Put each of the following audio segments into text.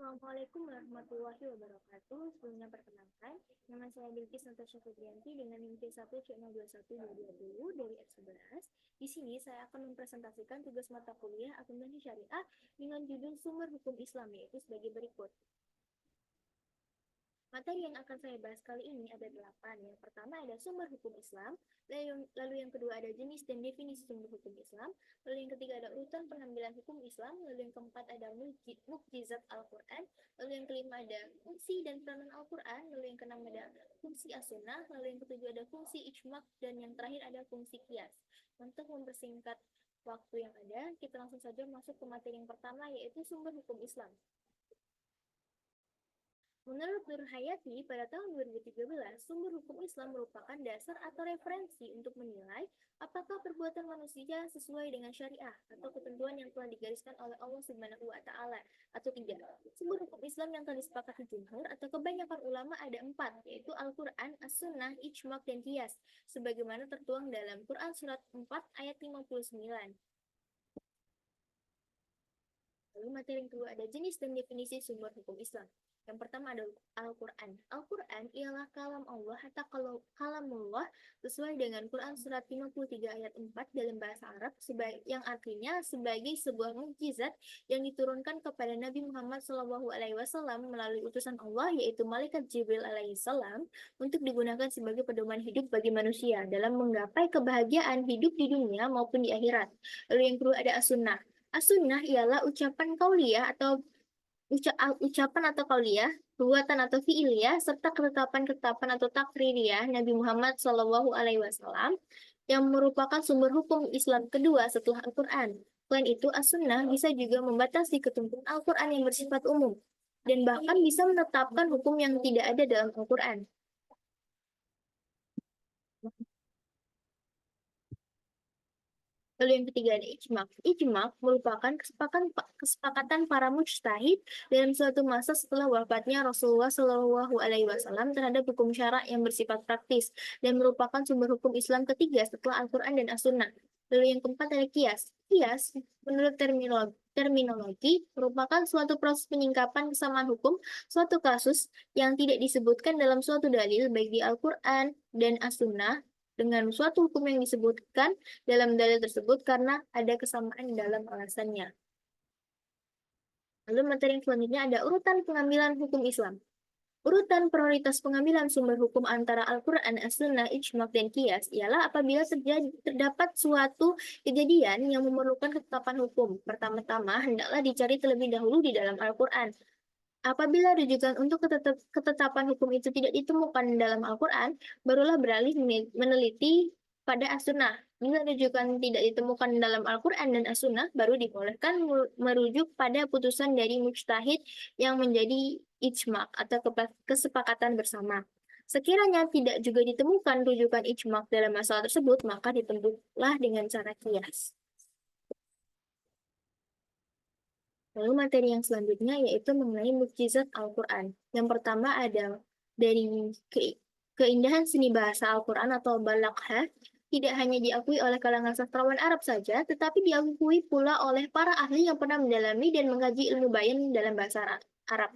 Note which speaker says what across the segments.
Speaker 1: Assalamualaikum warahmatullahi wabarakatuh. Sebelumnya perkenalkan, nama saya Bilqis Natasha Febrianti dengan NIM T1C0212220 dari F11. Di sini saya akan mempresentasikan tugas mata kuliah Akuntansi Syariah dengan judul Sumber Hukum Islam, yaitu sebagai berikut. Materi yang akan saya bahas kali ini ada 8. Yang pertama ada sumber hukum Islam, lalu yang kedua ada jenis dan definisi sumber hukum Islam, lalu yang ketiga ada urutan pengambilan hukum Islam, lalu yang keempat ada mukjizat Al-Quran, lalu yang kelima ada fungsi dan peranan Al-Quran, lalu yang keenam ada fungsi as-sunnah, lalu yang ketujuh ada fungsi ijma, dan yang terakhir ada fungsi qiyas. Untuk mempersingkat waktu yang ada, kita langsung saja masuk ke materi yang pertama, yaitu sumber hukum Islam. Menurut Nur Hayati, pada tahun 2013, sumber hukum Islam merupakan dasar atau referensi untuk menilai apakah perbuatan manusia sesuai dengan syariah atau ketentuan yang telah digariskan oleh Allah Subhanahu wa Ta'ala atau tidak. Sumber hukum Islam yang telah disepakati jumhur atau kebanyakan ulama ada 4, yaitu Al-Quran, As-Sunnah, Ijma' dan Qiyas, sebagaimana tertuang dalam Quran Surat 4 ayat 59. Lalu materi yang kedua ada jenis dan definisi sumber hukum Islam. Yang pertama ada Al-Quran. Al-Quran ialah kalam Allah atau kalamullah sesuai dengan Quran Surat 53 ayat 4 dalam bahasa Arab yang artinya sebagai sebuah mukjizat yang diturunkan kepada Nabi Muhammad SAW melalui utusan Allah yaitu Malaikat Jibril alaihissalam untuk digunakan sebagai pedoman hidup bagi manusia dalam menggapai kebahagiaan hidup di dunia maupun di akhirat. Lalu yang kedua ada As-Sunnah. As-Sunnah ialah ucapan kauliyah atau ucapan atau kauliyah, perbuatan atau fiiliyah, serta ketetapan-ketetapan atau takririyah Nabi Muhammad SAW yang merupakan sumber hukum Islam kedua setelah Al-Quran. Selain itu, As-Sunnah bisa juga membatasi ketentuan Al-Quran yang bersifat umum, dan bahkan bisa menetapkan hukum yang tidak ada dalam Al-Quran. Lalu yang ketiga ada ijma'. Ijma' merupakan kesepakatan para mujtahid dalam suatu masa setelah wafatnya Rasulullah Shallallahu Alaihi Wasallam terhadap hukum syara yang bersifat praktis dan merupakan sumber hukum Islam ketiga setelah Al-Quran dan As-Sunnah. Lalu yang keempat ada kias. Kias menurut terminologi merupakan suatu proses penyingkapan kesamaan hukum suatu kasus yang tidak disebutkan dalam suatu dalil baik di Al-Quran dan As-Sunnah dengan suatu hukum yang disebutkan dalam dalil tersebut karena ada kesamaan dalam alasannya. Lalu materi yang selanjutnya ada urutan pengambilan hukum Islam. Urutan prioritas pengambilan sumber hukum antara Al-Quran, As-Sunnah, Ijma' dan Qiyas ialah apabila terdapat suatu kejadian yang memerlukan ketetapan hukum. Pertama-tama, hendaklah dicari terlebih dahulu di dalam Al-Quran. Apabila rujukan untuk ketetapan hukum itu tidak ditemukan dalam Al-Quran, barulah beralih meneliti pada As-Sunnah. Bila rujukan tidak ditemukan dalam Al-Quran dan As-Sunnah, baru dibolehkan merujuk pada putusan dari mujtahid yang menjadi ijma' atau kesepakatan bersama. Sekiranya tidak juga ditemukan rujukan ijma' dalam masalah tersebut, maka ditempuhlah dengan cara qiyas. Lalu materi yang selanjutnya yaitu mengenai mukjizat Al-Quran. Yang pertama ada dari keindahan seni bahasa Al-Quran atau balaghah tidak hanya diakui oleh kalangan sastrawan Arab saja, tetapi diakui pula oleh para ahli yang pernah mendalami dan mengkaji ilmu bayan dalam bahasa Arab.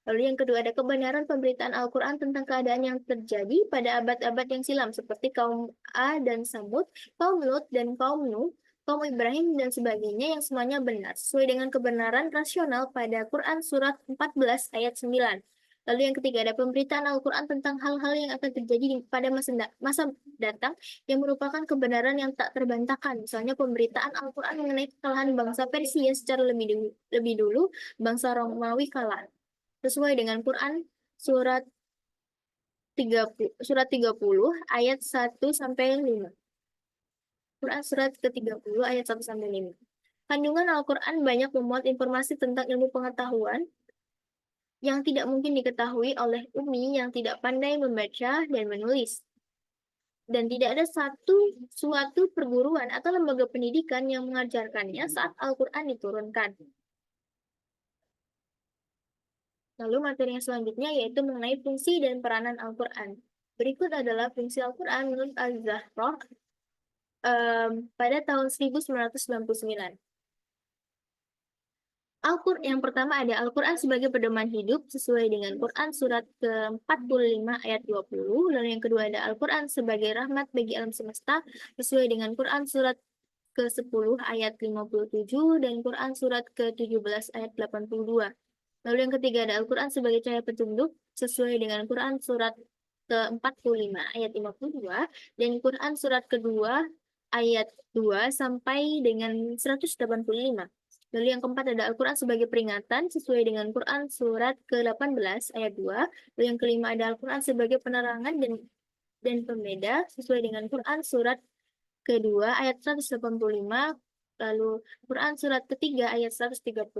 Speaker 1: Lalu yang kedua ada kebenaran pemberitaan Al-Quran tentang keadaan yang terjadi pada abad-abad yang silam seperti kaum A dan Samud, kaum Lut dan kaum Nuh, kaum Ibrahim dan sebagainya yang semuanya benar sesuai dengan kebenaran rasional pada Quran surat 14 ayat 9. Lalu yang ketiga ada pemberitaan Al-Quran tentang hal-hal yang akan terjadi pada masa datang yang merupakan kebenaran yang tak terbantahkan. Misalnya pemberitaan Al-Quran mengenai kekalahan bangsa Persia secara lebih dulu bangsa Romawi kalah. Sesuai dengan Quran surat 30 ayat 1 sampai 5. Quran surat ke-30 ayat 1 sampai 5. Kandungan Al-Quran banyak memuat informasi tentang ilmu pengetahuan yang tidak mungkin diketahui oleh ummi yang tidak pandai membaca dan menulis. Dan tidak ada suatu perguruan atau lembaga pendidikan yang mengajarkannya saat Al-Quran diturunkan. Lalu materi yang selanjutnya yaitu mengenai fungsi dan peranan Al-Quran. Berikut adalah fungsi Al-Quran menurut Az-Zahraq pada tahun 1999. Yang pertama ada Al-Quran sebagai pedoman hidup sesuai dengan Quran surat ke-45 ayat 20. Lalu yang kedua ada Al-Quran sebagai rahmat bagi alam semesta sesuai dengan Quran surat ke-10 ayat 57 dan Quran surat ke-17 ayat 82. Lalu yang ketiga ada Al-Quran sebagai cahaya petunjuk sesuai dengan Quran surat ke-45 ayat 52 dan Quran surat kedua ayat 2 sampai dengan 185. Lalu yang keempat ada Al-Quran sebagai peringatan sesuai dengan Quran surat ke-18 ayat 2. Lalu yang kelima ada Al-Quran sebagai penerangan dan pembeda sesuai dengan Quran surat kedua ayat 185. Lalu Quran surat ketiga ayat 138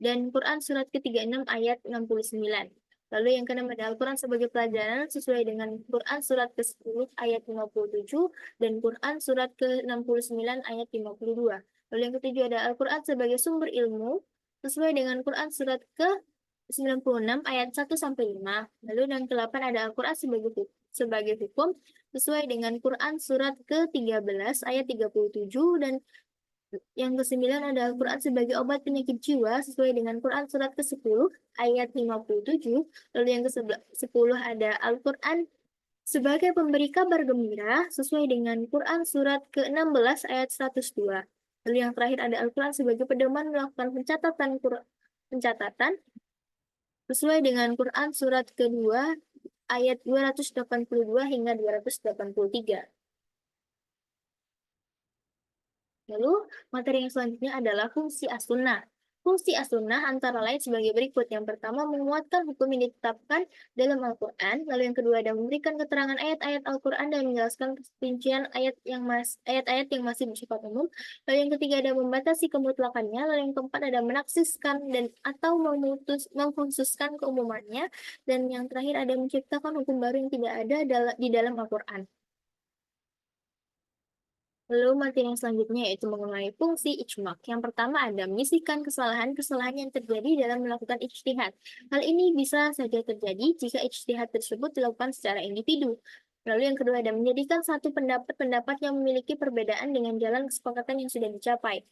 Speaker 1: dan Quran surat ke-36 ayat 69. Lalu yang keenam ada Al-Quran sebagai pelajaran sesuai dengan Quran surat ke-10 ayat 57 dan Quran surat ke-69 ayat 52. Lalu yang ketujuh ada Al-Quran sebagai sumber ilmu sesuai dengan Quran surat ke-96 ayat 1 sampai 5. Lalu yang ke-8 ada Al-Quran sebagai hukum sesuai dengan Quran surat ke-13 ayat 37 dan yang ke-9 ada Al-Quran sebagai obat penyakit jiwa sesuai dengan Quran surat ke-10 ayat 57. Lalu yang ke-10 ada Al-Quran sebagai pemberi kabar gembira sesuai dengan Quran surat ke-16 ayat 102. Lalu yang terakhir ada Al-Quran sebagai pedoman melakukan pencatatan sesuai dengan Quran surat kedua ayat 282 hingga 283. Lalu, materi yang selanjutnya adalah fungsi as-sunnah. Fungsi as-sunnah antara lain sebagai berikut. Yang pertama, menguatkan hukum yang ditetapkan dalam Al-Quran. Lalu yang kedua, ada memberikan keterangan ayat-ayat Al-Quran dan menjelaskan rincian ayat-ayat yang masih bersifat umum. Lalu yang ketiga, ada membatasi kemutlakannya. Lalu yang keempat, ada menaksiskan dan atau mengkhususkan keumumannya. Dan yang terakhir, ada menciptakan hukum baru yang tidak ada di dalam Al-Quran. Lalu materi yang selanjutnya yaitu mengenai fungsi ijma. Yang pertama ada menyisihkan kesalahan-kesalahan yang terjadi dalam melakukan ijtihad. Hal ini bisa saja terjadi jika ijtihad tersebut dilakukan secara individu. Lalu yang kedua ada menjadikan satu pendapat-pendapat yang memiliki perbedaan dengan jalan kesepakatan yang sudah dicapai.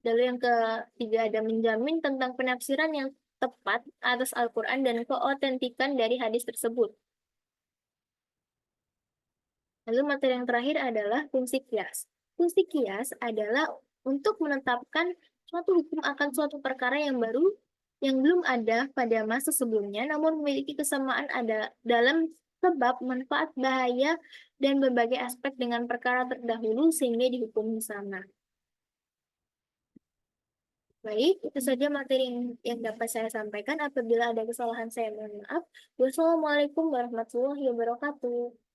Speaker 1: Lalu yang ketiga ada menjamin tentang penafsiran yang tepat atas Al-Quran dan keotentikan dari hadis tersebut. Lalu materi yang terakhir adalah fungsi kias. Fungsi kias adalah untuk menetapkan suatu hukum akan suatu perkara yang baru yang belum ada pada masa sebelumnya, namun memiliki kesamaan ada dalam sebab, manfaat, bahaya, dan berbagai aspek dengan perkara terdahulu sehingga dihukum sama. Baik, itu saja materi yang dapat saya sampaikan. Apabila ada kesalahan, saya mohon maaf. Wassalamualaikum warahmatullahi wabarakatuh.